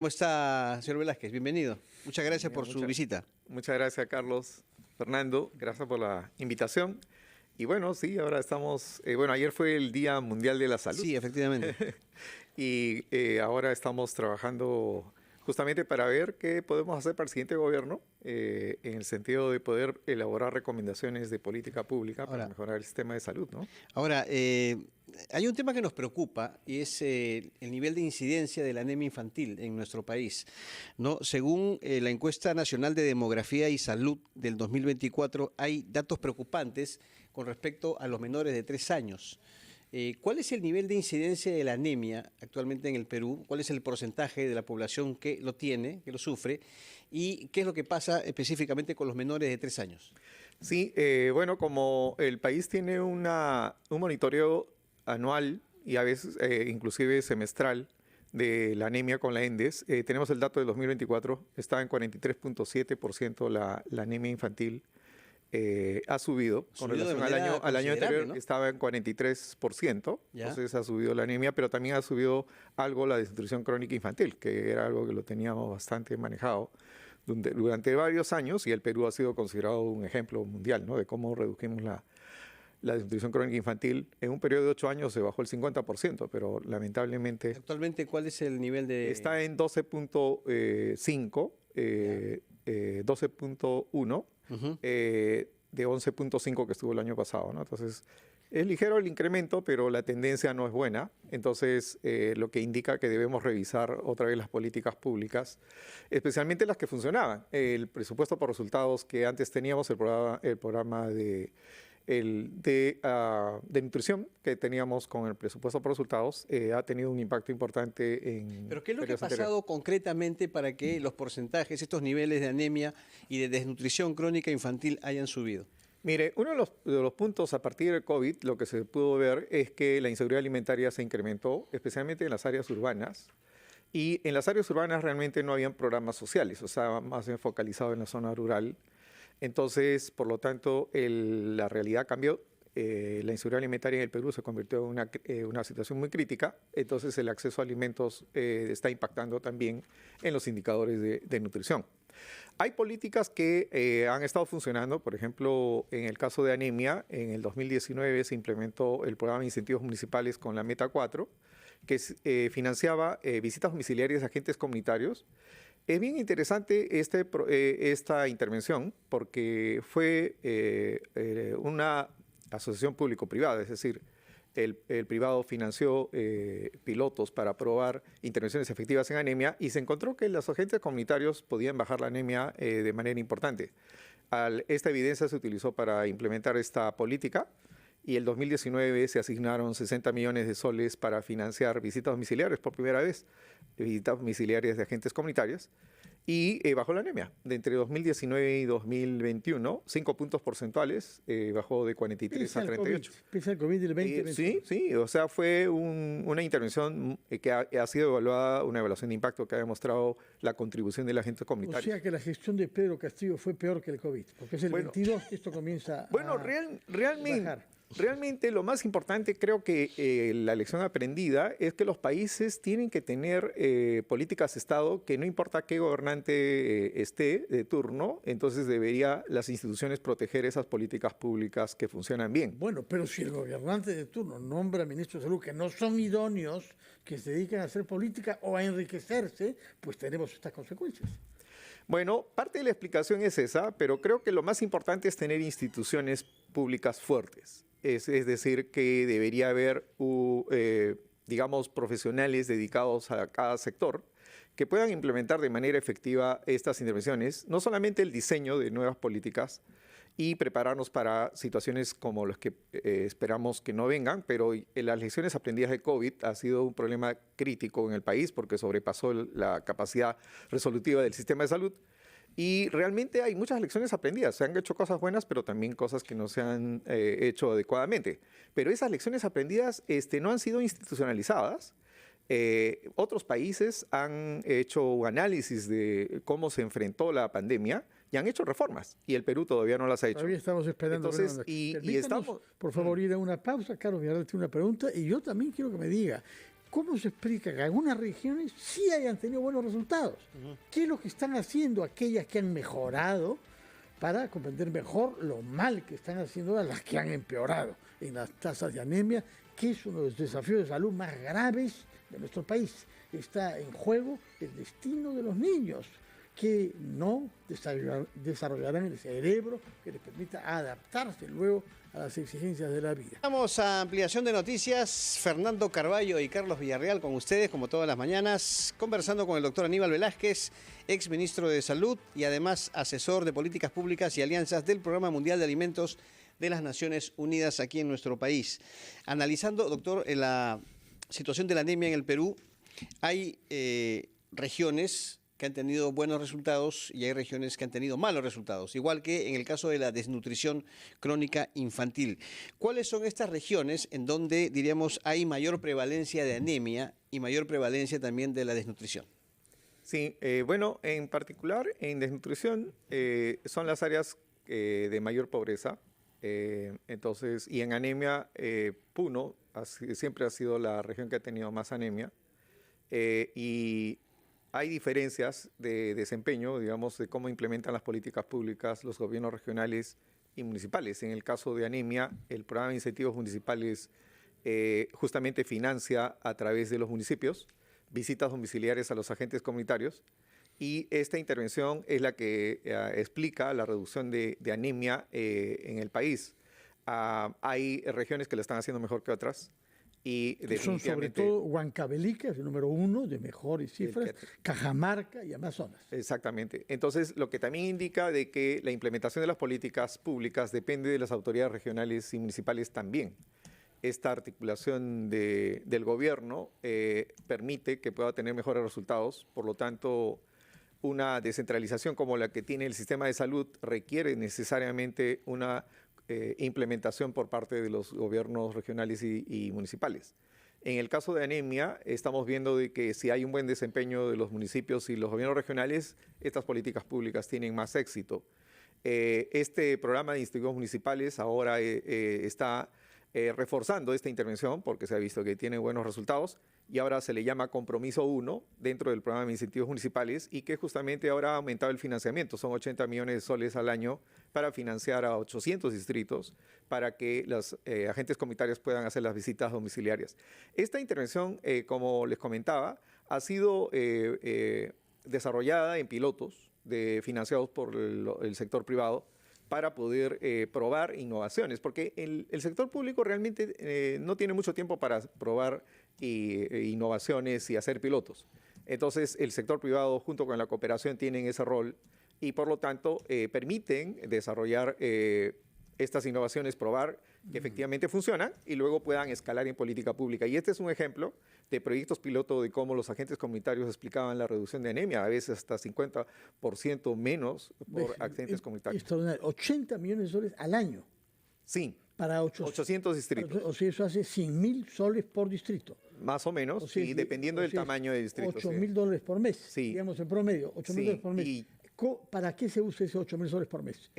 ¿Cómo está, señor Velázquez? Bienvenido. Muchas gracias por su visita. Muchas gracias, Carlos. Fernando, gracias por la invitación. Y bueno, sí, ahora estamos, ayer fue el Día Mundial de la Salud Sí, efectivamente. y ahora estamos trabajando justamente para ver qué podemos hacer para el siguiente gobierno en el sentido de poder elaborar recomendaciones de política pública para Ahora, mejorar el sistema de salud, ¿no? ahora, hay un tema que nos preocupa y es el nivel de incidencia de la anemia infantil en nuestro país, ¿no? Según la encuesta nacional de demografía y salud del 2024, hay datos preocupantes con respecto a los menores de 3 años. ¿Cuál es el nivel de incidencia de la anemia actualmente en el Perú? ¿Cuál es el porcentaje de la población que lo tiene, que lo sufre? ¿Y qué es lo que pasa específicamente con los menores de 3 años? Sí, bueno, como el país tiene un monitoreo anual y a veces inclusive semestral de la anemia con la ENDES, tenemos el dato del 2024, estaba en 43.7% la anemia infantil. Ha subido con Subido de relación manera al año considerable, anterior, ¿no? estaba en 43%, Ya. entonces ha subido la anemia, pero también ha subido algo la desnutrición crónica infantil, que era algo que lo teníamos bastante manejado durante varios años, y el Perú ha sido considerado un ejemplo mundial, ¿no?, de cómo redujimos la desnutrición crónica infantil. En un periodo de 8 años se bajó el 50%, pero lamentablemente Actualmente, ¿cuál es el nivel de...? está en 12.5, 12.1, Ujú. de 11.5 que estuvo el año pasado, ¿no? Entonces, es ligero el incremento, pero la tendencia no es buena. Entonces, lo que indica que debemos revisar otra vez las políticas públicas, especialmente las que funcionaban. El presupuesto por resultados que antes teníamos, el programa de nutrición que teníamos con el presupuesto por resultados, ha tenido un impacto importante en Pero ¿qué es lo que ha periodos anteriores. pasado concretamente para que los porcentajes, estos niveles de anemia y de desnutrición crónica infantil hayan subido? Mire, uno de los puntos a partir del COVID, lo que se pudo ver es que la inseguridad alimentaria se incrementó, especialmente en las áreas urbanas. Y en las áreas urbanas realmente no habían programas sociales, o sea, más bien focalizado en la zona rural. Entonces, por lo tanto, la realidad cambió. La inseguridad alimentaria en el Perú se convirtió en una situación muy crítica. Entonces, el acceso a alimentos está impactando también en los indicadores de nutrición. Hay políticas que han estado funcionando. Por ejemplo, en el caso de anemia, en el 2019 se implementó el programa de incentivos municipales con la Meta 4, que financiaba visitas domiciliarias de agentes comunitarios. Es bien interesante esta intervención porque fue una asociación público-privada, es decir, el privado financió pilotos para probar intervenciones efectivas en anemia y se encontró que los agentes comunitarios podían bajar la anemia de manera importante. Esta evidencia se utilizó para implementar esta política y el 2019 se asignaron 60 millones de soles para financiar visitas domiciliarias por primera vez, visitas domiciliarias de agentes comunitarios. Y bajó la anemia. De entre 2019 y 2021, 5 puntos porcentuales, bajó de 43 a 38. Pese al COVID del 2021. Sí, sí, o sea, fue una intervención que ha sido evaluada, una evaluación de impacto que ha demostrado la contribución del agente O comunitario. sea que la gestión de Pedro Castillo fue peor que el COVID, porque es el Bueno, 22 que esto comienza Bueno, a bajar. realmente lo más importante creo que la lección aprendida es que los países tienen que tener políticas de Estado que no importa qué gobernante esté de turno, entonces debería las instituciones proteger esas políticas públicas que funcionan bien. Bueno, pero si el gobernante de turno nombra ministros de salud que no son idóneos, que se dedican a hacer política o a enriquecerse, pues tenemos estas consecuencias. Bueno, parte de la explicación es esa, pero creo que lo más importante es tener instituciones públicas fuertes. Es decir, que debería haber, digamos, profesionales dedicados a cada sector que puedan implementar de manera efectiva estas intervenciones, no solamente el diseño de nuevas políticas y prepararnos para situaciones como las que esperamos que no vengan, pero las lecciones aprendidas de COVID ha sido un problema crítico en el país porque sobrepasó la capacidad resolutiva del sistema de salud. Y realmente hay muchas lecciones aprendidas. Se han hecho cosas buenas, pero también cosas que no se han hecho adecuadamente. Pero esas lecciones aprendidas no han sido institucionalizadas. Otros países han hecho un análisis de cómo se enfrentó la pandemia y han hecho reformas. Y el Perú todavía no las ha hecho. Todavía estamos esperando. Entonces, y Permítanos, estamos... por favor, ir a una pausa. Carlos Villarreal tiene una pregunta y yo también quiero que me diga, ¿cómo se explica que algunas regiones sí hayan tenido buenos resultados? ¿Qué es lo que están haciendo aquellas que han mejorado para comprender mejor lo mal que están haciendo las que han empeorado en las tasas de anemia, que es uno de los desafíos de salud más graves de nuestro país? Está en juego el destino de los niños, que no desarrollarán el cerebro que les permita adaptarse luego a las exigencias de la vida. Vamos a ampliación de noticias. Fernando Carballo y Carlos Villarreal con ustedes, como todas las mañanas, conversando con el doctor Aníbal Velázquez, ex ministro de Salud y además asesor de políticas públicas y alianzas del Programa Mundial de Alimentos de las Naciones Unidas aquí en nuestro país. Analizando, doctor, la situación de la anemia en el Perú, hay regiones que han tenido buenos resultados y hay regiones que han tenido malos resultados, igual que en el caso de la desnutrición crónica infantil. ¿Cuáles son estas regiones en donde, diríamos, hay mayor prevalencia de anemia y mayor prevalencia también de la desnutrición? Sí, bueno, en particular en desnutrición son las áreas de mayor pobreza. Entonces, y en anemia, Puno siempre ha sido la región que ha tenido más anemia. Y hay diferencias de desempeño, digamos, de cómo implementan las políticas públicas los gobiernos regionales y municipales. En el caso de anemia, el programa de incentivos municipales justamente financia a través de los municipios visitas domiciliarias a los agentes comunitarios, y esta intervención es la que explica la reducción de anemia en el país. Hay regiones que lo están haciendo mejor que otras. Y son sobre todo Huancavelica, es el número 1 de mejores cifras, Cajamarca y Amazonas. Exactamente. Entonces, lo que también indica de que la implementación de las políticas públicas depende de las autoridades regionales y municipales también. Esta articulación del gobierno permite que pueda tener mejores resultados. Por lo tanto, una descentralización como la que tiene el sistema de salud requiere necesariamente una implementación por parte de los gobiernos regionales y municipales. En el caso de anemia, estamos viendo de que si hay un buen desempeño de los municipios y los gobiernos regionales, estas políticas públicas tienen más éxito. Este programa de incentivos municipales ahora está reforzando esta intervención porque se ha visto que tiene buenos resultados, y ahora se le llama Compromiso 1 dentro del programa de incentivos municipales, y que justamente ahora ha aumentado el financiamiento. Son 80 millones de soles al año para financiar a 800 distritos para que los agentes comunitarios puedan hacer las visitas domiciliarias. Esta intervención, como les comentaba, ha sido desarrollada en pilotos financiados por el sector privado para poder probar innovaciones, porque el sector público realmente no tiene mucho tiempo para probar innovaciones y hacer pilotos. Entonces, el sector privado junto con la cooperación tienen ese rol, y por lo tanto permiten desarrollar estas innovaciones, probar que efectivamente funcionan y luego puedan escalar en política pública. Y este es un ejemplo de proyectos piloto de cómo los agentes comunitarios explicaban la reducción de anemia, a veces hasta 50% menos por agentes comunitarios. 80 millones de soles al año. Sí, para 800 distritos. O sea, eso hace 100.000 soles por distrito. Más o menos, o sea, y dependiendo del tamaño de distrito. $8.000 por mes, sí, digamos en promedio, $8.000 por mes. Y ¿para qué se usa esos 8.000 soles por mes?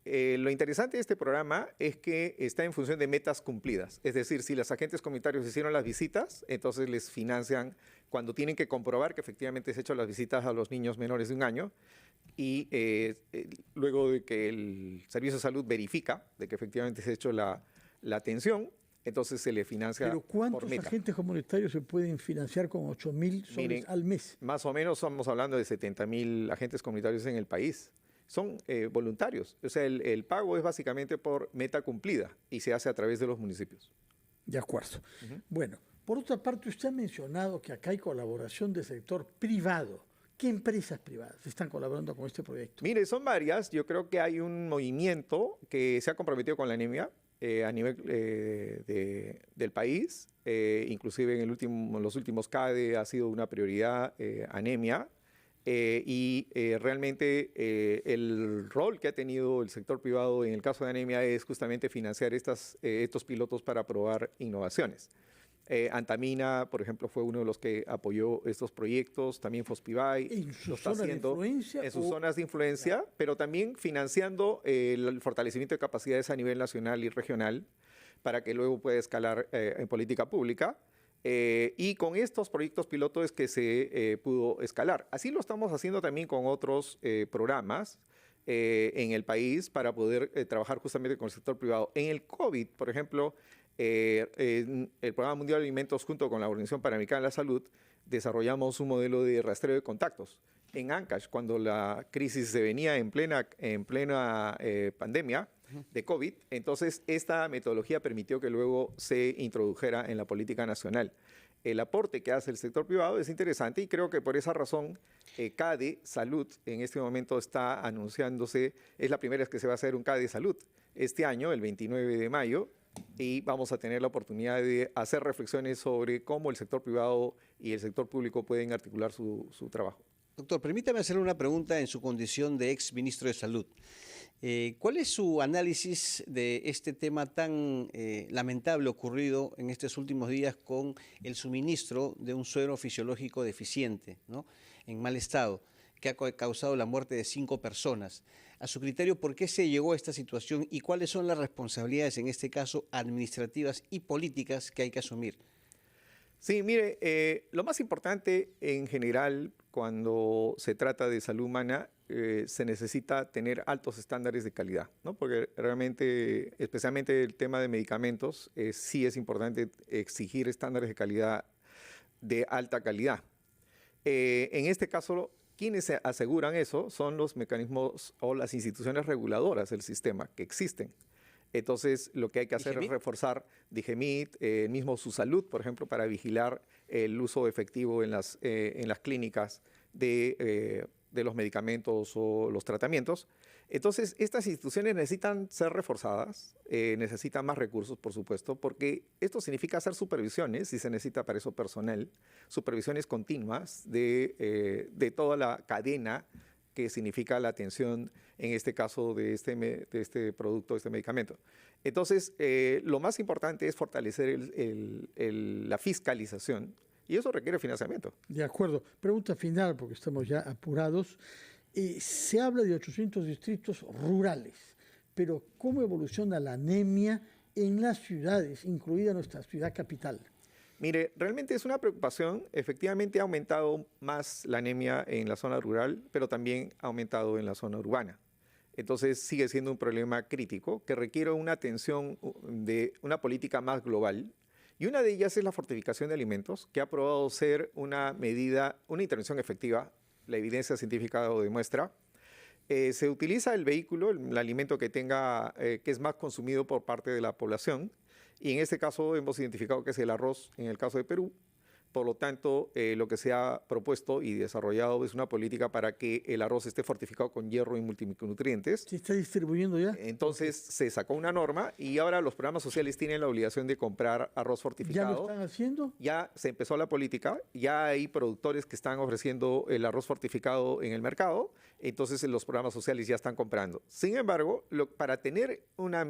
Lo interesante de este programa es que está en función de metas cumplidas. Es decir, si los agentes comunitarios hicieron las visitas, entonces les financian cuando tienen que comprobar que efectivamente se han hecho las visitas a los niños menores de 1 año, y luego de que el Servicio de Salud verifica de que efectivamente se ha hecho la atención, entonces se le financia. ¿Pero cuántos agentes comunitarios se pueden financiar con 8.000 soles al mes? Más o menos estamos hablando de 70.000 agentes comunitarios en el país. Son voluntarios. O sea, el pago es básicamente por meta cumplida y se hace a través de los municipios. De acuerdo. Bueno, por otra parte, usted ha mencionado que acá hay colaboración del sector privado. ¿Qué empresas privadas están colaborando con este proyecto? Mire, son varias. Yo creo que hay un movimiento que se ha comprometido con la anemia a nivel del país. Inclusive en los últimos CADE ha sido una prioridad anemia. Y realmente el rol que ha tenido el sector privado en el caso de anemia es justamente financiar estos pilotos para probar innovaciones. Antamina, por ejemplo, fue uno de los que apoyó estos proyectos, también Fospivay lo está haciendo en sus zonas de influencia, pero también financiando el fortalecimiento de capacidades a nivel nacional y regional para que luego pueda escalar en política pública. Y con estos proyectos pilotos es que se pudo escalar. Así lo estamos haciendo también con otros programas en el país para poder trabajar justamente con el sector privado. En el COVID, por ejemplo, en el Programa Mundial de Alimentos junto con la Organización Panamericana de la Salud desarrollamos un modelo de rastreo de contactos. En Ancash, cuando la crisis se venía en plena pandemia de COVID, entonces esta metodología permitió que luego se introdujera en la política nacional. El aporte que hace el sector privado es interesante y creo que por esa razón CADE Salud en este momento está anunciándose, es la primera vez que se va a hacer un CADE Salud este año, el 29 de mayo, y vamos a tener la oportunidad de hacer reflexiones sobre cómo el sector privado y el sector público pueden articular su trabajo. Doctor, permítame hacerle una pregunta en su condición de ex ministro de Salud. ¿Cuál es su análisis de este tema tan lamentable ocurrido en estos últimos días con el suministro de un suero fisiológico deficiente, ¿no?, en mal estado, que ha causado la muerte de 5 personas? A su criterio, ¿por qué se llegó a esta situación y cuáles son las responsabilidades, en este caso, administrativas y políticas que hay que asumir? Sí, mire, lo más importante en general cuando se trata de salud humana se necesita tener altos estándares de calidad, ¿no? Porque realmente, especialmente el tema de medicamentos, sí es importante exigir estándares de calidad de alta calidad. En este caso, quienes aseguran eso son los mecanismos o las instituciones reguladoras del sistema que existen. Entonces, lo que hay que hacer es reforzar DIGEMIT, mismo su salud, por ejemplo, para vigilar el uso efectivo en las clínicas de los medicamentos o los tratamientos. Entonces, estas instituciones necesitan ser reforzadas, necesitan más recursos, por supuesto, porque esto significa hacer supervisiones, y se necesita para eso personal, supervisiones continuas de toda la cadena que significa la atención, en este caso, de este producto, de este medicamento. Entonces, lo más importante es fortalecer la fiscalización, y eso requiere financiamiento. De acuerdo. Pregunta final, porque estamos ya apurados. Se habla de 800 distritos rurales, pero ¿cómo evoluciona la anemia en las ciudades, incluida nuestra ciudad capital? Mire, realmente es una preocupación. Efectivamente ha aumentado más la anemia en la zona rural, pero también ha aumentado en la zona urbana. Entonces sigue siendo un problema crítico que requiere una atención de una política más global. Y una de ellas es la fortificación de alimentos, que ha probado ser una medida, una intervención efectiva. La evidencia científica lo demuestra. Se utiliza el vehículo, el alimento que es más consumido por parte de la población. Y en este caso hemos identificado que es el arroz en el caso de Perú. Por lo tanto, lo que se ha propuesto y desarrollado es una política para que el arroz esté fortificado con hierro y multimicronutrientes. ¿Se está distribuyendo ya? Entonces se sacó una norma y ahora los programas sociales tienen la obligación de comprar arroz fortificado. ¿Ya lo están haciendo? Ya se empezó la política, ya hay productores que están ofreciendo el arroz fortificado en el mercado, entonces los programas sociales ya están comprando. Sin embargo, para tener una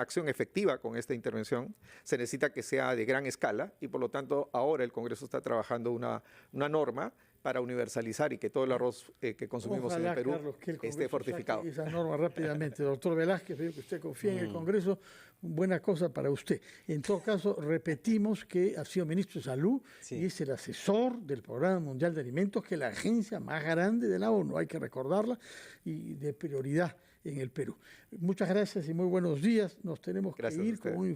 acción efectiva con esta intervención, se necesita que sea de gran escala y por lo tanto ahora el Congreso está trabajando una norma para universalizar y que todo el arroz que consumimos en el Perú, Carlos, que el esté fortificado. Esa norma rápidamente. Doctor Velázquez, veo que usted confía en el Congreso, buena cosa para usted. En todo caso, repetimos que ha sido ministro de Salud y es el asesor del Programa Mundial de Alimentos, que es la agencia más grande de la ONU, hay que recordarla, y de prioridad en el Perú. Muchas gracias y muy buenos días. Nos tenemos que ir con un